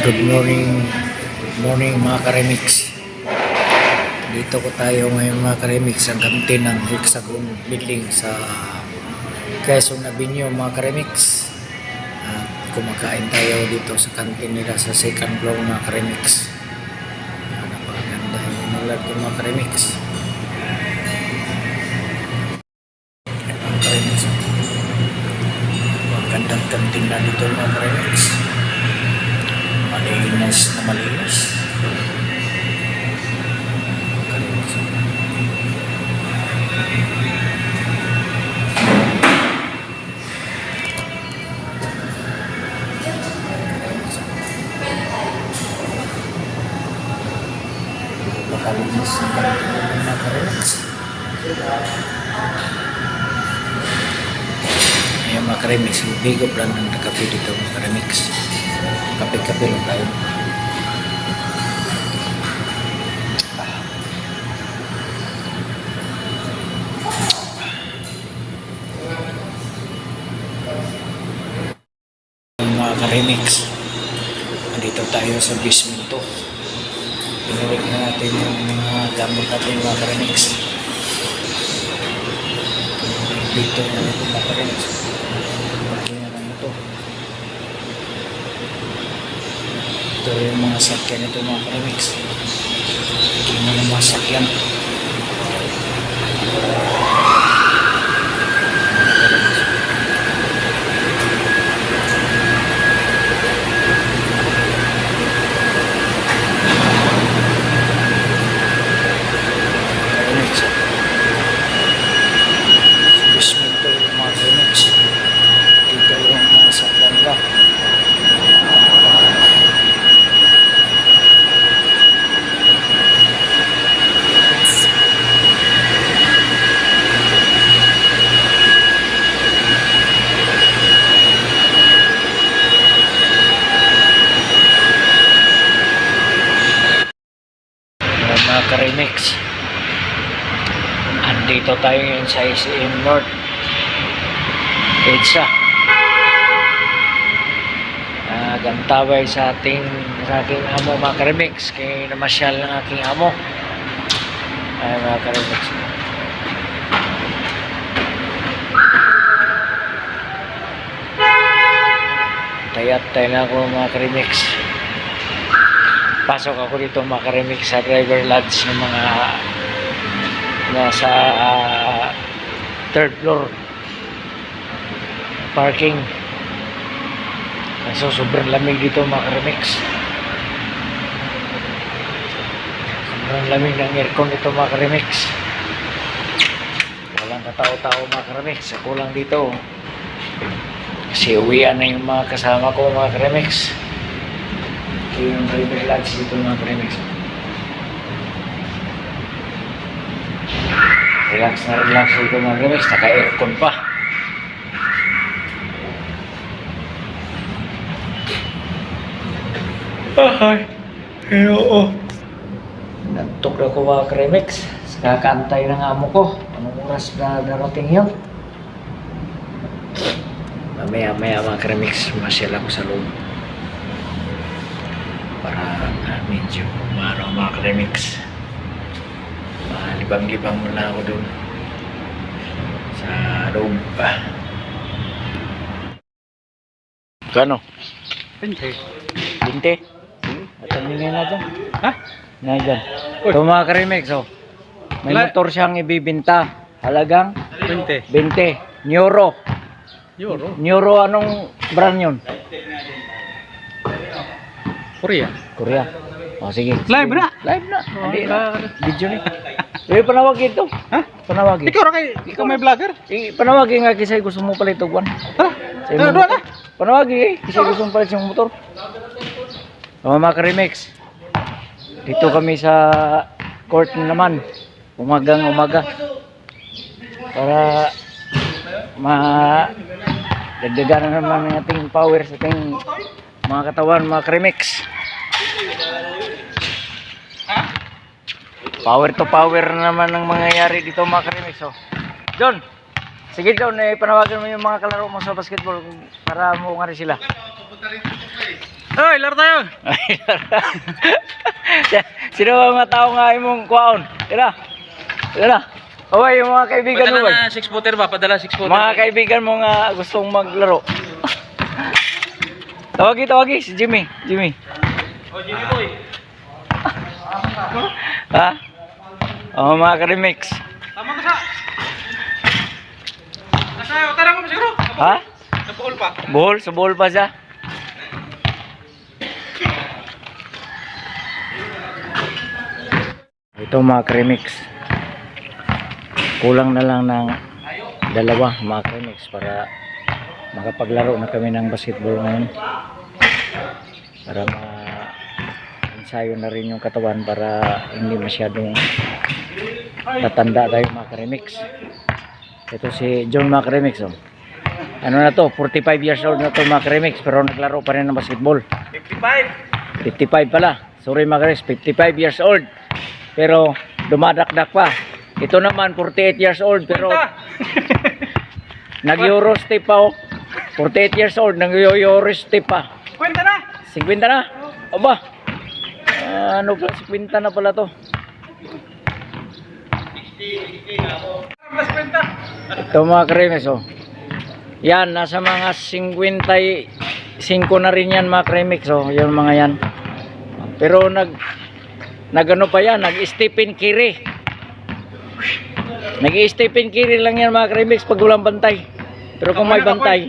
Good morning mga ka-remix. Dito ko tayo ngayon mga ka-remix, ang kantin ng Hexagon Building sa Quezon Avenue mga ka-remix. Kumakain tayo dito sa kantin nila sa second floor mga ka-remix. Napakaganda yung mulad ko mga ka-remix. Mga ka-remix, magandang kantin na dito mga ka-remix. Malinis na malinis. Makalinis na mga ka-remix. Ayan mga ka-remix, bigop lang ng kape dito mga ka-remix. Kape-kape lang tayo. Mga ka-remix, dito tayo sa basement to. Pinulik na natin yung mga gamit natin mga ka-remix. Dito na natin mga ka-remix. Pagkina lang ito. Ito yung mga sakyan ito mga ka-remix. Pagkina ng mga sakyan. Mga ka-remix, andito tayo ngayon sa ICM North EDSA. Gantaway sa aking amo mga ka-remix, kaya namasyal ng aking amo. Ay mga ka-remix, tayat-tay na ako mga ka-remix. Pasok ako dito mga ka-remix sa driver lodge ng mga nasa third floor parking. So sobrang lamig dito mga ka-remix. Sobrang lamig ng aircon dito mga ka-remix. Walang katao-tao mga ka-remix. Ako lang dito. Kasi uwian na yung mga kasama ko mga ka-remix. Yung driver lodge dito mga ka-remix. Relax na relax dito mga ka-remix. Naka-aircon pa. Oo. Nantok na ko mga ka-remix. Kakantay ng amo ko. Anong oras na darating yun? Mamaya mga ka-remix, masyal ako sa loob. Para medyo umaraw mga ka-remix. Libang-libang muna ako dun sa loob pa. Kano? 20. At ang nilay na dyan. Ha? Na dyan. Ito mga ka-remix, oh. May motor siyang ibibinta. Halagang 20. Neuro. Anong brand yun? Korea. O sige. Live na. Hindi na. Video ni. Panawag ito. Ha? Panawag. Ikaw may vlogger? Panawag nga kisay gusto mo palit og one. Ha? Doon na. Panawag kisay gusto mo palit yung motor. Mga ka-remix. Dito kami sa court naman. Umaga. Para dagdagan na naman ng ating power sa ating mga katawan, mga ka-remix. Power to power naman ang mangyayari dito mga ka-remix. So, John, sige John, panawagan mo yung mga kalaro mo sa basketball para mo nga rin sila. Oy, laro tayo. Sino ba mga tao nga imong kuhaon? Tira. Tira. Away, yung mga kaibigan mo. Padala na 6-footer ba? Padala 6-footer. Mga kaibigan mo nga gustong maglaro. Tawagi si Jimmy. Jimmy. Oh, Jimmy boy. Ha? Oh, mga ka-remix. Tama ka sa. Nasa utarang mo siguro. Ha? Napuol pa. Bohol? Sa bohol pa siya? Ito mga ka-remix. Kulang na lang ng dalawa mga ka-remix para makapaglaro na kami ng basketball ngayon. Para ma-ensayo na rin yung katawan para hindi masyadong tatanda tayo mga ka-remix. Ito si John mga ka-remix. Oh. Ano na to? 45 years old na to mga ka-remix pero naglaro pa rin ng basketball. 55. 55 pala. Sorry mga ka-remix, 55 years old. Pero dumadakdak pa. Ito naman 48 years old pero nag-euro step pa oh. 48 years old, nag-euro step pa. Kwenta na. 50 na? Aba. Ano pala, 50 na pala to. Mas kwenta. Ito mga kremes oh. Yan, nasa mga 55 na rin yan mga kremes oh. Yung mga yan. Pero nagano pa yan, nag-Stephen Curry. Nag-Stephen Curry lang yan mga kremes pag walang bantay. Pero kung may bantay.